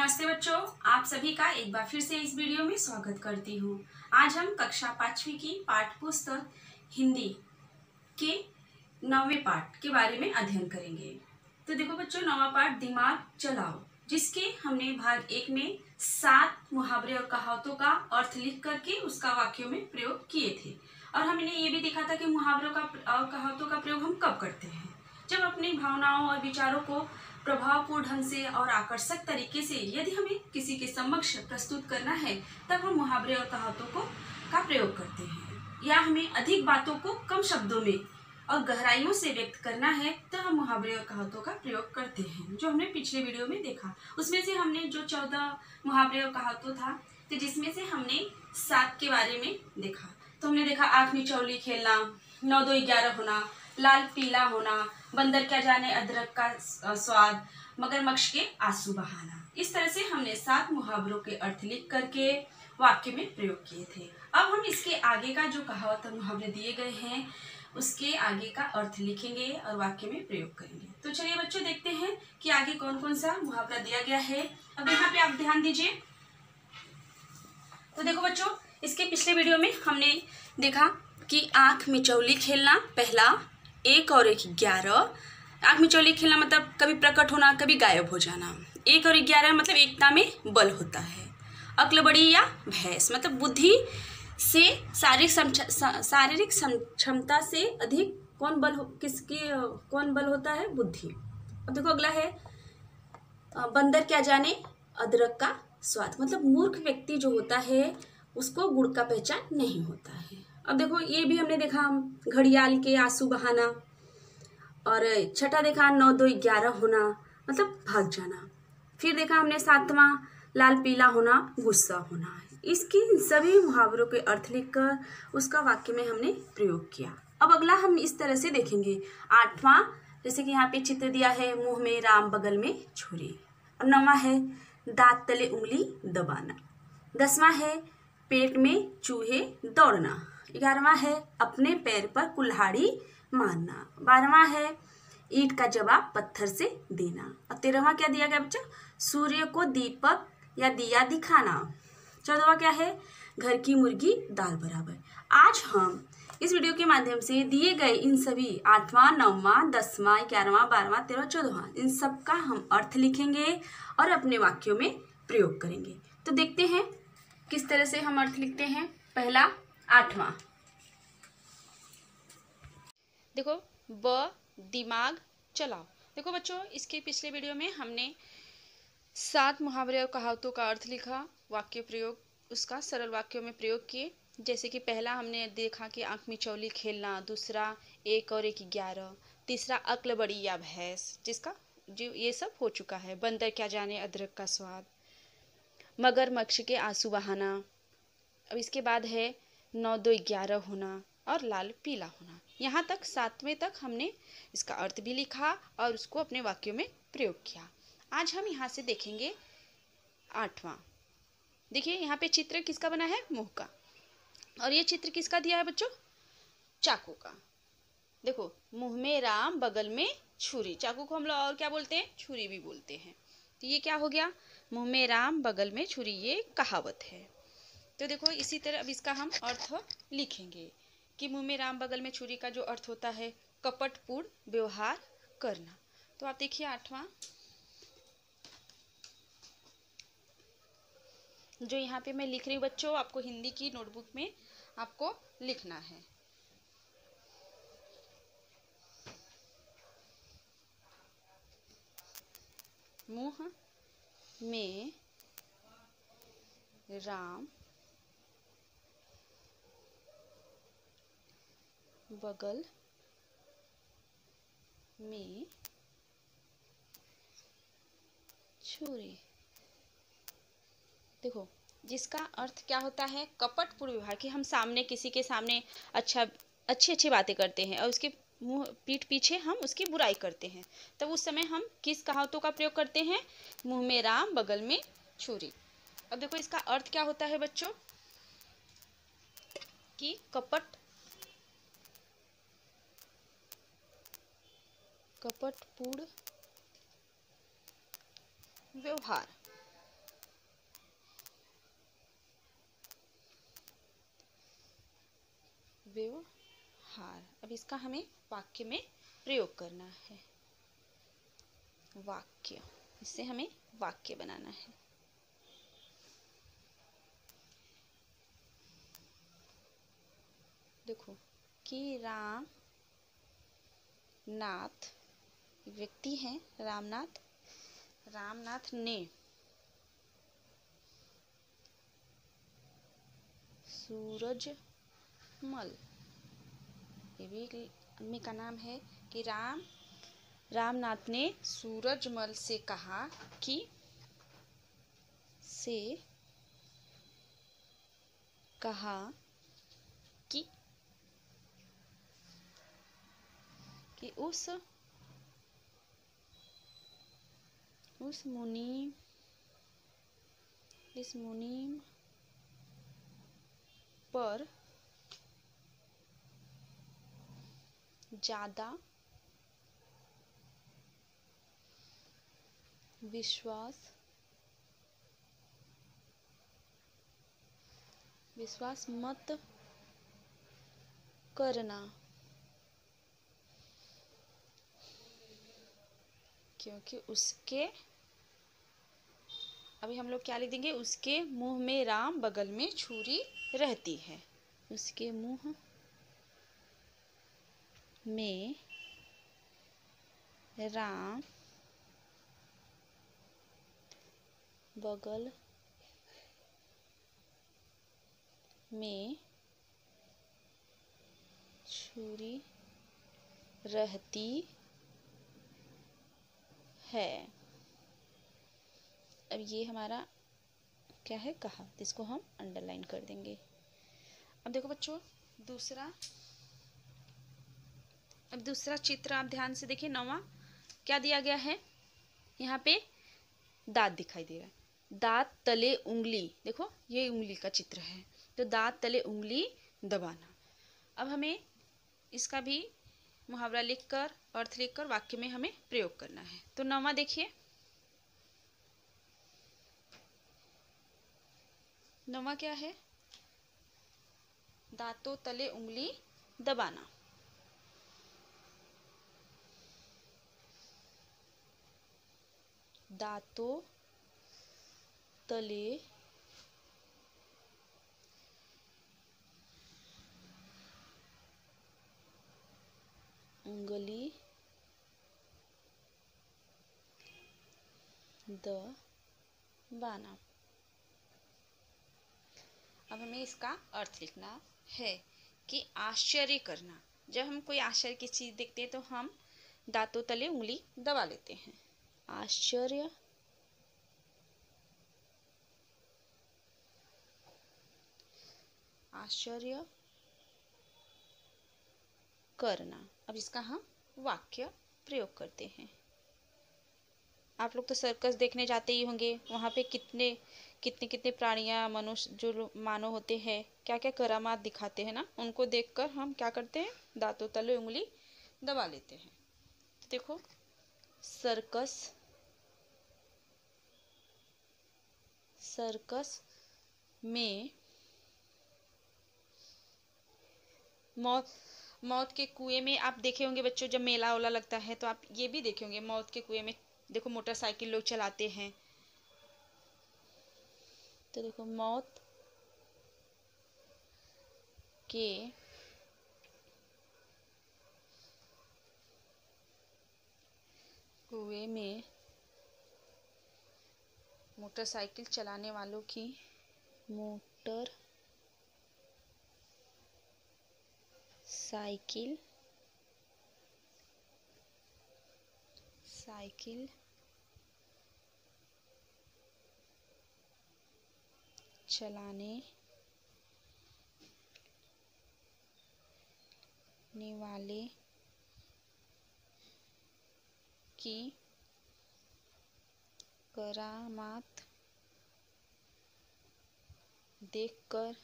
नमस्ते बच्चों, आप सभी का एक बार फिर से इस वीडियो में स्वागत करती हूँ। आज हम कक्षा 5वीं की पाठ्य पुस्तक हिंदी के 9वें पाठ के बारे में अध्ययन करेंगे। तो देखो बच्चों, 9वां पाठ दिमाग चलाओ, जिसके हमने भाग 1 में 7 मुहावरे और कहावतों का अर्थ लिख करके उसका वाक्यों में प्रयोग किए थे। और हमने ये भी देखा था कि मुहावरों का और कहावतों का प्रयोग हम कब करते हैं, जब अपनी भावनाओं और विचारों को प्रभावपूर्ण ढंग से और आकर्षक तरीके से यदि हमें किसी के समक्ष प्रस्तुत करना है, तब हम मुहावरे और कहावतों का प्रयोग करते हैं। या हमें अधिक बातों को कम शब्दों में और गहराइयों से व्यक्त करना है, तो हम मुहावरे और कहावतों का प्रयोग करते हैं, जो हमने पिछले वीडियो में देखा। उसमें से हमने जो 14 मुहावरे और कहावतों था, तो जिसमें से हमने 7 के बारे में देखा। तो हमने देखा आँख मिचौली खेलना, 9 2 11 होना, लाल पीला होना, बंदर क्या जाने अदरक का स्वाद, मगरमच्छ के आंसू बहाना। इस तरह से हमने 7 मुहावरों के अर्थ लिख करके वाक्य में प्रयोग किए थे। अब हम इसके आगे का जो कहावत और मुहावरे दिए गए हैं, उसके आगे का अर्थ लिखेंगे और वाक्य में प्रयोग करेंगे। तो चलिए बच्चों, देखते हैं कि आगे कौन कौन सा मुहावरा दिया गया है। अब यहाँ पे आप ध्यान दीजिए। तो देखो बच्चों, इसके पिछले वीडियो में हमने देखा कि आँख मिचौली खेलना पहला, 1 और 1 11। आँख मिचौली खेलना मतलब कभी प्रकट होना, कभी गायब हो जाना। 1 और 11 मतलब एकता में बल होता है। अक्ल बड़ी या भैंस मतलब बुद्धि से शारीरिक क्षमता से अधिक कौन बल होता है? बुद्धि। अब देखो अगला है बंदर क्या जाने अदरक का स्वाद, मतलब मूर्ख व्यक्ति जो होता है उसको गुड़ का पहचान नहीं होता है। अब देखो ये भी हमने देखा, घड़ियाल के आंसू बहाना। और छठा देखा 9 2 11 होना, मतलब भाग जाना। फिर देखा हमने 7वां लाल पीला होना, गुस्सा होना। इसकी सभी मुहावरों के अर्थ लिखकर उसका वाक्य में हमने प्रयोग किया। अब अगला हम इस तरह से देखेंगे। 8वां, जैसे कि यहाँ पे चित्र दिया है, मुंह में राम बगल में छुरी। और 9वां है दांत तले उंगली दबाना। 10वां है पेट में चूहे दौड़ना। 11वां है अपने पैर पर कुल्हाड़ी मारना। 12वां है ईंट का जवाब पत्थर से देना। और 13वां क्या दिया गया बच्चा? सूर्य को दीपक या दिया दिखाना। 14वां क्या है? घर की मुर्गी दाल बराबर। आज हम इस वीडियो के माध्यम से दिए गए इन सभी 8वां 9वां 10वां 11वां 12वां 13वां 14वां इन सब का हम अर्थ लिखेंगे और अपने वाक्यों में प्रयोग करेंगे। तो देखते हैं किस तरह से हम अर्थ लिखते हैं। पहला 8वां, देखो दिमाग चलाओ। देखो बच्चों, इसके पिछले वीडियो में हमने 7 मुहावरे और कहावतों का अर्थ लिखा, वाक्य प्रयोग उसका सरल वाक्यों में प्रयोग किए। जैसे कि पहला हमने देखा कि आँख मिचौली खेलना, दूसरा 1 और 1 11, तीसरा अक्ल बड़ी या भैंस, जिसका जो ये सब हो चुका है। बंदर क्या जाने अदरक का स्वाद, मगरमच्छ के आंसू बहाना। अब इसके बाद है 9 2 11 होना और लाल पीला होना। यहाँ तक 7वें तक हमने इसका अर्थ भी लिखा और उसको अपने वाक्यों में प्रयोग किया। आज हम यहाँ से देखेंगे 8वां। देखिए यहाँ पे चित्र किसका बना है? मुंह का। और ये चित्र किसका दिया है बच्चों? चाकू का। देखो, मुंह में राम बगल में छुरी। चाकू को हम लोग और क्या बोलते हैं? छुरी भी बोलते हैं। तो ये क्या हो गया? मुंह में राम बगल में छुरी, ये कहावत है। तो देखो इसी तरह अब इसका हम अर्थ लिखेंगे कि मुंह में राम बगल में छुरी का जो अर्थ होता है कपटपूर्ण व्यवहार करना। तो आप देखिए 8वां, जो यहाँ पे मैं लिख रही हूँ बच्चों, आपको हिंदी की नोटबुक में आपको लिखना है। मुंह में राम बगल में छुरी। देखो, जिसका अर्थ क्या होता है? कपटपूर्ण व्यवहार, कि हम सामने किसी के सामने अच्छी बातें करते हैं और उसके मुंह पीठ पीछे हम उसकी बुराई करते हैं, तब उस समय हम किस कहावतों का प्रयोग करते हैं? मुंह में राम बगल में छुरी। अब देखो इसका अर्थ क्या होता है बच्चों? कि कपटपूर्ण व्यवहार। व्यवहार। अब इसका हमें वाक्य में प्रयोग करना है। वाक्य, इससे हमें वाक्य बनाना है। देखो कि राम नाथ व्यक्ति हैं, रामनाथ, रामनाथ ने सूरजमल, ये भी आदमी का नाम है, कि रामनाथ ने सूरजमल से कहा कि उस मुनीम पर ज़्यादा विश्वास मत करना, क्योंकि उसके, अभी हम लोग क्या लिख देंगे, उसके मुंह में राम, बगल में छुरी रहती है। उसके मुंह में राम, बगल में छुरी रहती है। अब ये हमारा क्या है, कहा, इसको हम अंडरलाइन कर देंगे। अब देखो बच्चों, दूसरा चित्र आप ध्यान से देखिए। 9वां क्या दिया गया है, यहाँ पे दांत दिखाई दे रहा है। दांत तले उंगली, देखो ये उंगली का चित्र है, तो दांत तले उंगली दबाना। अब हमें इसका भी मुहावरा लिखकर, अर्थ लिखकर वाक्य में हमें प्रयोग करना है। तो 9वां देखिए, 9वां क्या है, दांतों तले उंगली दबाना। दांतों तले उंगली दबाना। अब हमें इसका अर्थ लिखना है कि आश्चर्य करना। जब हम कोई आश्चर्य की चीज देखते हैं तो हम दांतों तले उंगली दबा लेते हैं। आश्चर्य करना। अब इसका हम वाक्य प्रयोग करते हैं। आप लोग तो सर्कस देखने जाते ही होंगे, वहाँ पे कितने कितने प्राणियाँ, मनुष्य जो मानव होते हैं, क्या क्या करामात दिखाते हैं ना, उनको देखकर हम क्या करते हैं, दांतों तले उंगली दबा लेते हैं। तो देखो, सर्कस में मौत के कुएं में आप देखे होंगे बच्चों, जब मेला वाला लगता है तो आप ये भी देखे होंगे, मौत के कुएं में देखो मोटरसाइकिल लोग चलाते हैं। तो देखो, मौत के कुएं में मोटरसाइकिल चलाने वालों की साइकिल चलाने वाले की करामात देखकर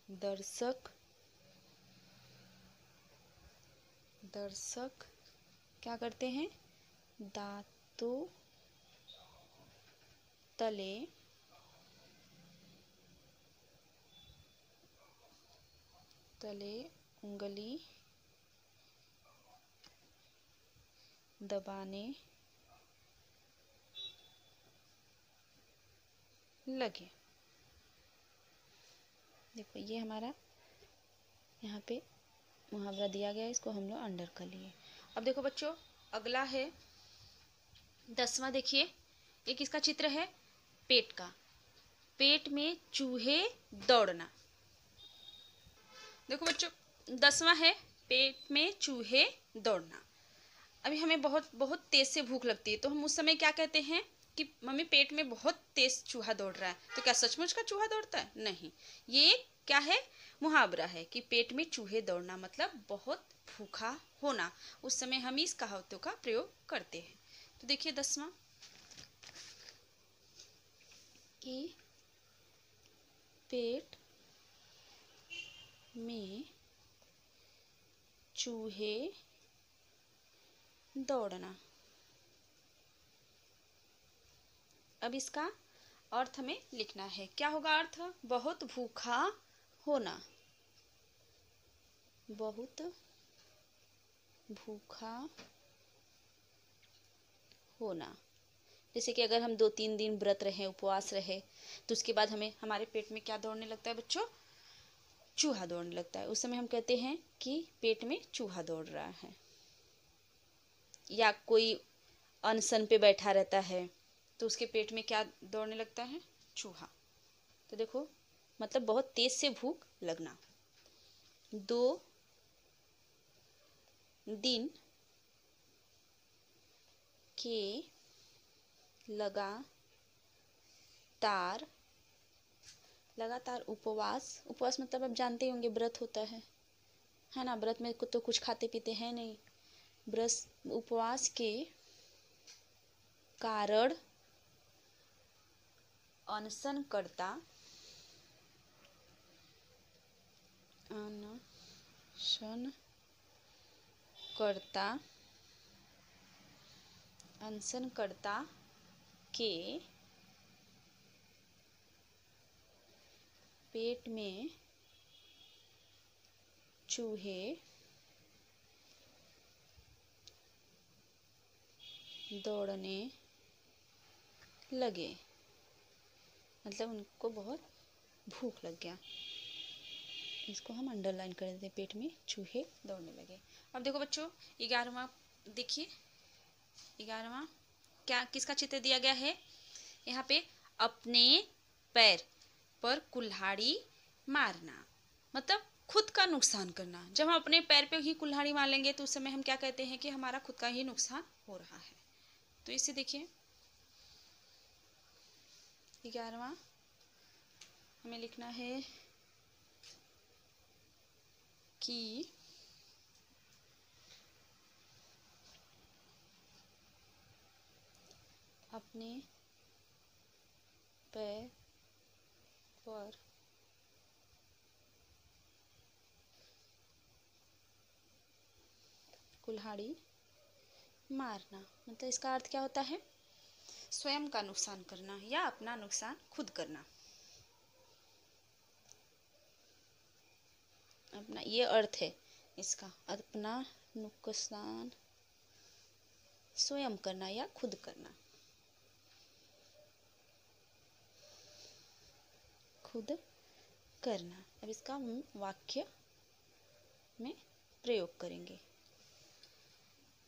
दर्शक क्या करते हैं, दांतों तले तले उंगली दबाने लगे। देखो ये हमारा यहाँ पे मुहावरा दिया गया है, इसको हम लोग अंडर कर लिए। अब देखो बच्चों, अगला है 10वां। देखिए, ये किसका चित्र है? पेट का। पेट में चूहे दौड़ना। देखो बच्चों, 10वां है पेट में चूहे दौड़ना। अभी हमें बहुत बहुत तेज से भूख लगती है, तो हम उस समय क्या कहते हैं कि मम्मी पेट में बहुत तेज चूहा दौड़ रहा है। तो क्या सचमुच का चूहा दौड़ता है? नहीं, ये क्या है? मुहावरा है कि पेट में चूहे दौड़ना मतलब बहुत भूखा होना। उस समय हम इस कहावतों का प्रयोग करते हैं। तो देखिए 10वां कि पेट में चूहे दौड़ना। अब इसका अर्थ हमें लिखना है। क्या होगा अर्थ? बहुत भूखा होना। बहुत भूखा होना। जैसे कि अगर हम 2-3 दिन व्रत रहे, उपवास रहे, तो उसके बाद हमारे पेट में क्या दौड़ने लगता है बच्चों? चूहा दौड़ने लगता है। उस समय हम कहते हैं कि पेट में चूहा दौड़ रहा है। या कोई अनशन पे बैठा रहता है तो उसके पेट में क्या दौड़ने लगता है? चूहा। तो देखो, मतलब बहुत तेज से भूख लगना। 2 दिन के लगातार उपवास मतलब आप जानते ही होंगे, व्रत होता है ना? व्रत में तो कुछ खाते पीते हैं नहीं। उपवास के कारण अनशनकर्ता के पेट में चूहे दौड़ने लगे। मतलब उनको बहुत भूख लग गया। इसको हम अंडरलाइन कर देते हैं, पेट में चूहे दौड़ने लगे। अब देखो बच्चों, 11वां देखिए। 11वां क्या किसका चित्र दिया गया है? यहाँ पे अपने पैर पर कुल्हाड़ी मारना मतलब खुद का नुकसान करना। जब हम अपने पैर पे ही कुल्हाड़ी मार लेंगे तो उस समय हम क्या कहते हैं कि हमारा खुद का ही नुकसान हो रहा है। तो इसे देखिए, 11वां हमें लिखना है कि अपने पैर पर कुल्हाड़ी मारना मतलब इसका अर्थ क्या होता है? स्वयं का नुकसान करना या अपना नुकसान खुद करना। अपना ये अर्थ है इसका, अपना नुकसान स्वयं करना या खुद करना। अब इसका हम वाक्य में प्रयोग करेंगे।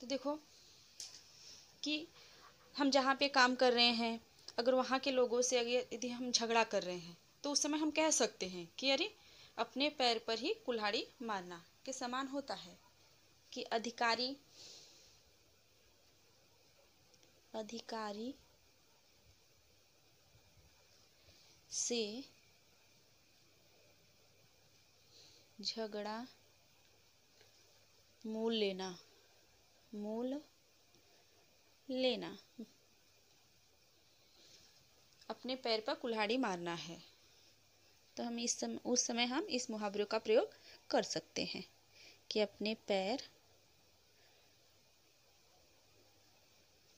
तो देखो कि हम जहाँ पे काम कर रहे हैं, अगर वहाँ के लोगों से यदि हम झगड़ा कर रहे हैं तो उस समय हम कह सकते हैं कि अरे अपने पैर पर ही कुल्हाड़ी मारना के समान होता है कि अधिकारी से झगड़ा मूल लेना अपने पैर पर कुल्हाड़ी मारना है। तो हम उस समय हम इस मुहावरे का प्रयोग कर सकते हैं कि अपने पैर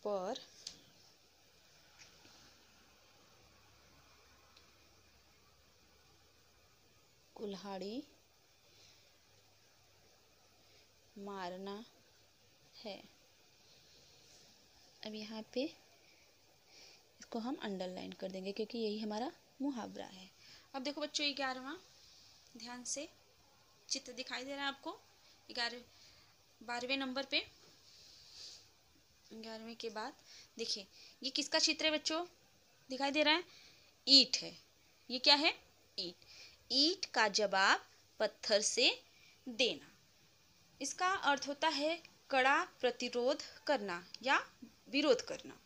पर कुल्हाड़ी मारना है। अब यहाँ पे इसको हम अंडरलाइन कर देंगे क्योंकि यही हमारा मुहावरा है। अब देखो बच्चों 11वां, ध्यान से चित्र दिखाई दे रहा है आपको 12वें नंबर पे। 11वें के बाद देखिए ये किसका चित्र है बच्चों, दिखाई दे रहा है, ईंट है। ये क्या है, ईंट। ईंट का जवाब पत्थर से देना। इसका अर्थ होता है कड़ा प्रतिरोध करना या विरोध करना।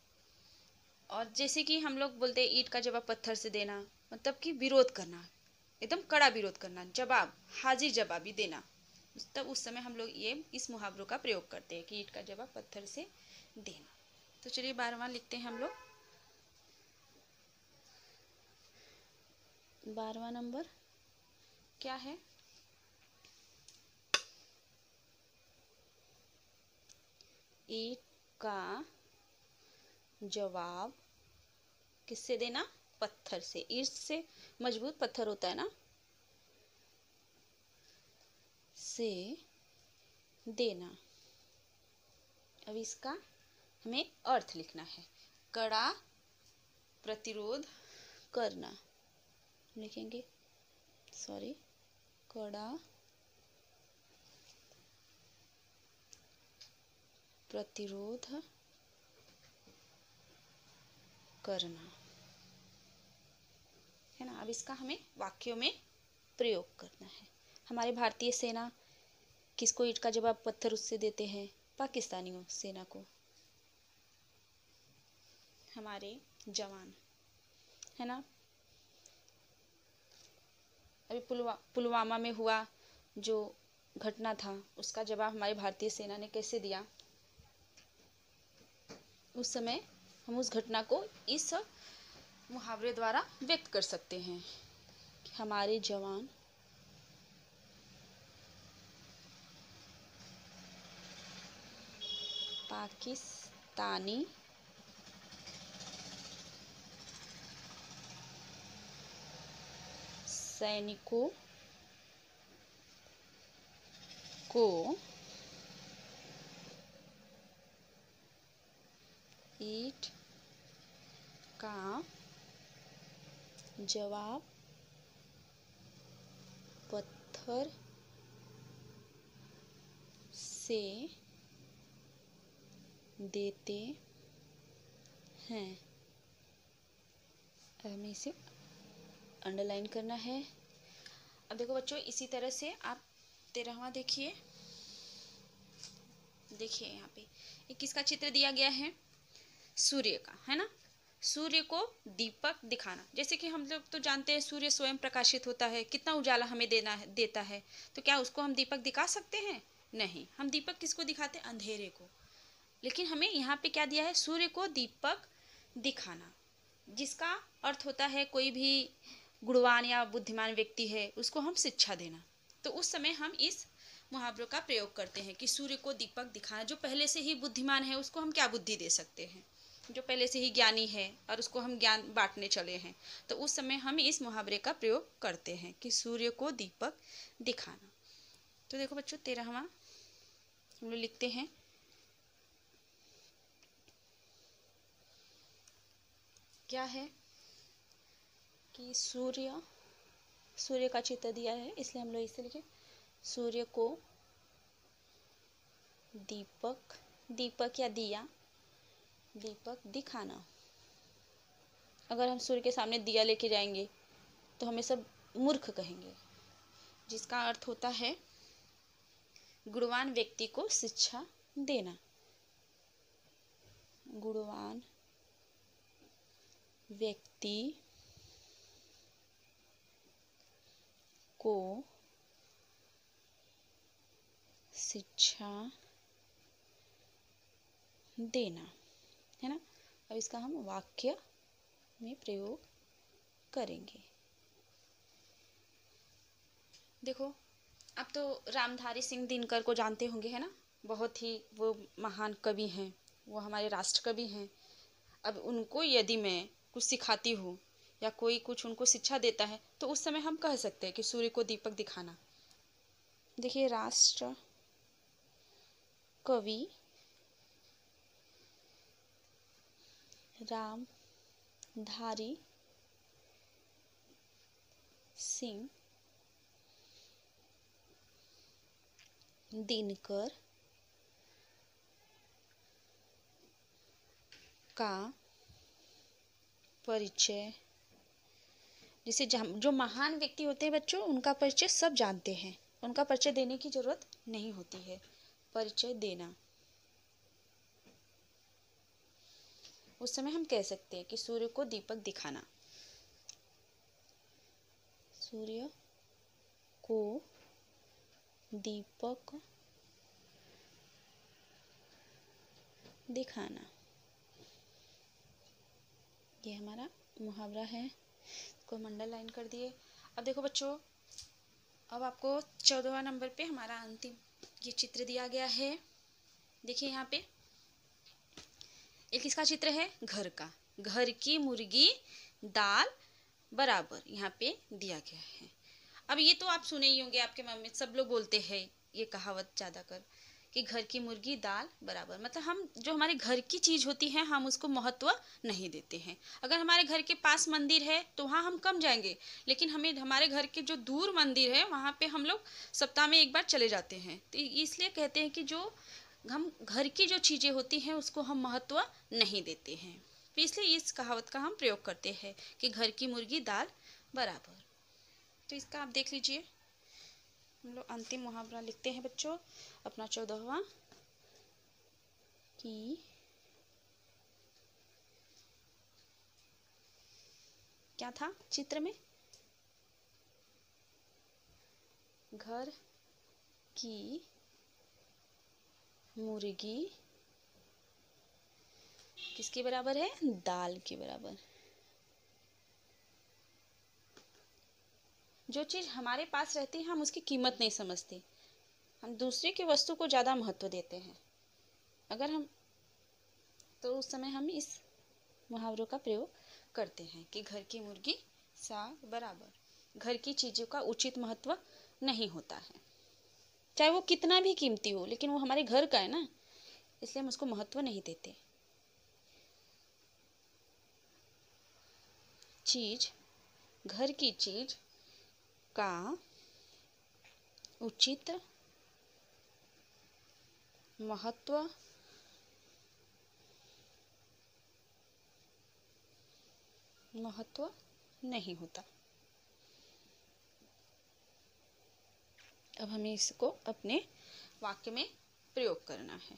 और जैसे कि हम लोग बोलते हैं ईंट का जवाब पत्थर से देना, मतलब कि विरोध करना, एकदम कड़ा विरोध करना, जवाब हाजिर जवाबी देना। तब उस समय हम लोग ये इस मुहावरों का प्रयोग करते हैं कि ईंट का जवाब पत्थर से देना। तो चलिए 12वां लिखते हैं हम लोग। 12वां नंबर क्या है, ईंट का जवाब किससे देना, पत्थर से। ईंट से मजबूत पत्थर होता है ना, से देना। अब इसका हमें अर्थ लिखना है, कड़ा प्रतिरोध करना, लिखेंगे कड़ा प्रतिरोध करना है ना। अब इसका हमें वाक्यों में प्रयोग करना है। हमारे भारतीय सेना किसको ईंट का जवाब पत्थर उससे देते हैं, पाकिस्तानियों सेना को, हमारे जवान, है ना। अभी पुलवामा में हुआ जो घटना था उसका जवाब हमारी भारतीय सेना ने कैसे दिया, उस समय हम उस घटना को इस मुहावरे द्वारा व्यक्त कर सकते हैं कि हमारे जवान पाकिस्तानी सैनिकों को ईंट का जवाब पत्थर से देते हैं। हमें इसे अंडरलाइन करना है। अब देखो बच्चों इसी तरह से आप 13वां देखिए। देखिए यहाँ पे ये किसका चित्र दिया गया है, सूर्य का, है ना। सूर्य को दीपक दिखाना, जैसे कि हम लोग तो जानते हैं सूर्य स्वयं प्रकाशित होता है, कितना उजाला हमें देता है, तो क्या उसको हम दीपक दिखा सकते हैं, नहीं। हम दीपक किसको दिखाते हैं, अंधेरे को। लेकिन हमें यहाँ पे क्या दिया है, सूर्य को दीपक दिखाना, जिसका अर्थ होता है कोई भी गुणवान या बुद्धिमान व्यक्ति है उसको हम शिक्षा देना। तो उस समय हम इस मुहावरों का प्रयोग करते हैं कि सूर्य को दीपक दिखाना। जो पहले से ही बुद्धिमान है उसको हम क्या बुद्धि दे सकते हैं, जो पहले से ही ज्ञानी है और उसको हम ज्ञान बांटने चले हैं, तो उस समय हम इस मुहावरे का प्रयोग करते हैं कि सूर्य को दीपक दिखाना। तो देखो बच्चों 13वां हम लोग लिखते हैं, क्या है कि सूर्य का चित्र दिया है, इसलिए हम लोग इसे लिखे सूर्य को दीपक या दीपक दिखाना। अगर हम सूर्य के सामने दिया लेके जाएंगे तो हमें सब मूर्ख कहेंगे, जिसका अर्थ होता है गुणवान व्यक्ति को शिक्षा देना। गुणवान व्यक्ति को शिक्षा देना, है ना। अब इसका हम वाक्य में प्रयोग करेंगे। देखो आप तो रामधारी सिंह दिनकर को जानते होंगे, है ना। बहुत ही वो महान कवि हैं, वो हमारे राष्ट्र कवि हैं। अब उनको यदि मैं कुछ सिखाती हूँ या कोई कुछ उनको शिक्षा देता है तो उस समय हम कह सकते हैं कि सूर्य को दीपक दिखाना। देखिए राष्ट्र कवि रामधारी सिंह दिनकर का परिचय, जिसे जो महान व्यक्ति होते हैं बच्चों, उनका परिचय सब जानते हैं, उनका परिचय देने की जरूरत नहीं होती है। परिचय देना, उस समय हम कह सकते हैं कि सूर्य को दीपक दिखाना। सूर्य को दीपक दिखाना, ये हमारा मुहावरा है। इसको अंडरलाइन लाइन कर दिए। अब देखो बच्चों, अब आपको 14वां नंबर पे हमारा अंतिम ये चित्र दिया गया है। देखिए यहाँ पे एक इसका चित्र है घर का। घर की मुर्गी दाल बराबर यहाँ पे दिया गया है। अब ये तो आप सुने ही होंगे, आपके मम्मी सब लोग बोलते हैं ये कहावत ज़्यादा कर कि घर की मुर्गी दाल बराबर। मतलब हम जो हमारे घर की चीज़ होती है हम उसको महत्व नहीं देते हैं। अगर हमारे घर के पास मंदिर है तो वहाँ हम कम जाएंगे, लेकिन हमें हमारे घर के जो दूर मंदिर है वहाँ पे हम लोग सप्ताह में एक बार चले जाते हैं। तो इसलिए कहते हैं कि जो हम घर की जो चीज़ें होती हैं उसको हम महत्व नहीं देते हैं, तो इसलिए इस कहावत का हम प्रयोग करते हैं कि घर की मुर्गी दाल बराबर। तो इसका आप देख लीजिए, हम लोग अंतिम मुहावरा लिखते हैं बच्चों अपना 14वां कि क्या था चित्र में, घर की मुर्गी किसके बराबर है, दाल के बराबर। जो चीज़ हमारे पास रहती है हम उसकी कीमत नहीं समझते, हम दूसरे की वस्तु को ज़्यादा महत्व देते हैं। अगर हम तो उस समय हम इस मुहावरों का प्रयोग करते हैं कि घर की मुर्गी साग बराबर। घर की चीज़ों का उचित महत्व नहीं होता है, चाहे वो कितना भी कीमती हो, लेकिन वो हमारे घर का है ना, इसलिए हम उसको महत्व नहीं देते। चीज, घर की चीज का उचित महत्व नहीं होता। अब हमें इसको अपने वाक्य में प्रयोग करना है।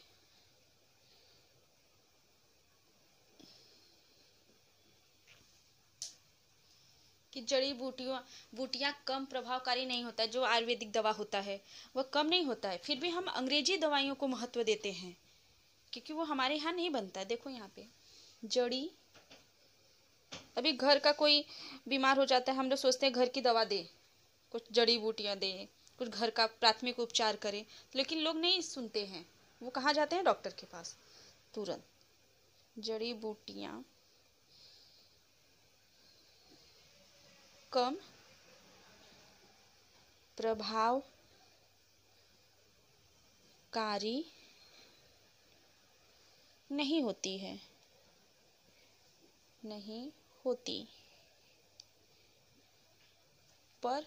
कि जड़ी बूटियाँ कम प्रभावकारी नहीं होता है, जो आयुर्वेदिक दवा होता है वह कम नहीं होता है, फिर भी हम अंग्रेजी दवाइयों को महत्व देते हैं क्योंकि वो हमारे यहाँ नहीं बनता है। देखो यहाँ पे जड़ी, अभी घर का कोई बीमार हो जाता है, हम लोग सोचते हैं घर की दवा दे, कुछ जड़ी बूटियाँ दे, कुछ घर का प्राथमिक उपचार करें, लेकिन लोग नहीं सुनते हैं, वो कहाँ जाते हैं, डॉक्टर के पास तुरंत। जड़ी बूटियाँ कम प्रभावकारी नहीं होती है, नहीं होती, पर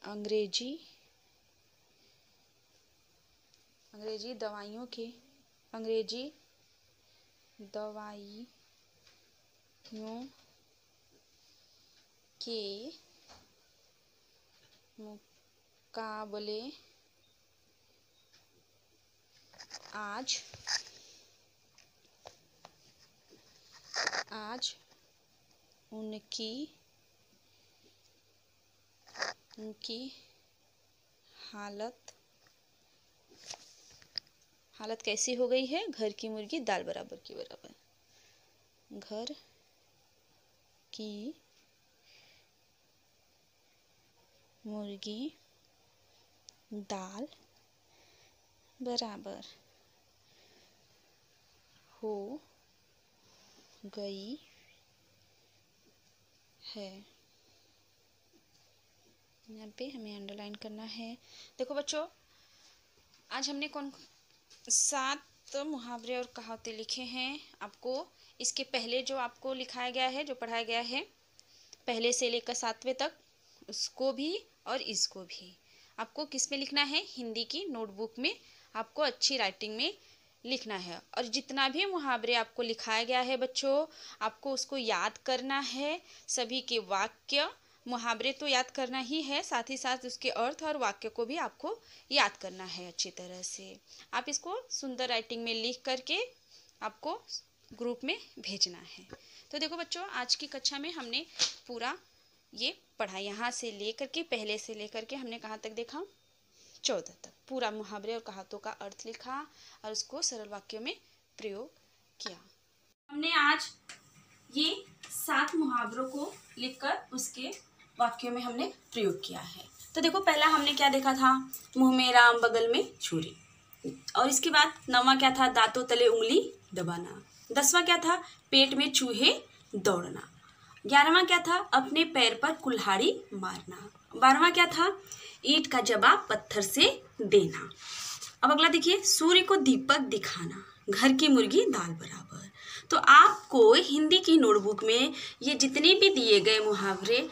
अंग्रेजी दवाइयों के मुकाबले आज उनकी हालत कैसी हो गई है, घर की मुर्गी दाल बराबर की बराबर। घर की मुर्गी दाल बराबर हो गई है। यहाँ पे हमें अंडरलाइन करना है। देखो बच्चों, आज हमने 7 मुहावरे और कहावतें लिखे हैं। आपको इसके पहले जो आपको लिखाया गया है, जो पढ़ाया गया है पहले से लेकर 7वें तक, उसको भी और इसको भी आपको किस में लिखना है? हिंदी की नोटबुक में आपको अच्छी राइटिंग में लिखना है। और जितना भी मुहावरे आपको लिखाया गया है बच्चों, आपको उसको याद करना है। सभी के वाक्य, मुहावरे तो याद करना ही है, साथ ही साथ उसके अर्थ और वाक्य को भी आपको याद करना है अच्छी तरह से। आप इसको सुंदर राइटिंग में लिख करके आपको ग्रुप में भेजना है। तो देखो बच्चों, आज की कक्षा में हमने पूरा ये पढ़ा, यहाँ से लेकर के, पहले से लेकर के हमने कहाँ तक देखा? 14 तक पूरा मुहावरे और कहावतों का अर्थ लिखा और उसको सरल वाक्यों में प्रयोग किया। हमने आज ये 7 मुहावरों को लिखकर उसके वाक्यों में हमने प्रयोग किया है। तो देखो, पहला हमने क्या देखा था? मुंह में राम बगल में छुरी। और इसके बाद 9वां क्या था? दांतों तले उंगली दबाना। 10वां क्या था? पेट में चूहे दौड़ना। 11वां क्या था? अपने पैर पर कुल्हाड़ी मारना। 12वां क्या था? ईंट का जवाब पत्थर से देना। अब अगला देखिए, सूर्य को दीपक दिखाना, घर की मुर्गी दाल बराबर। तो आपको हिंदी की नोटबुक में ये जितने भी दिए गए मुहावरे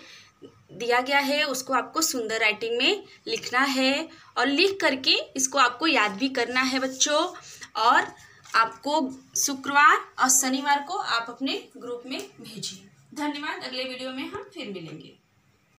दिया गया है, उसको आपको सुंदर राइटिंग में लिखना है और लिख करके इसको आपको याद भी करना है बच्चों। और आपको शुक्रवार और शनिवार को आप अपने ग्रुप में भेजिए। धन्यवाद। अगले वीडियो में हम फिर मिलेंगे।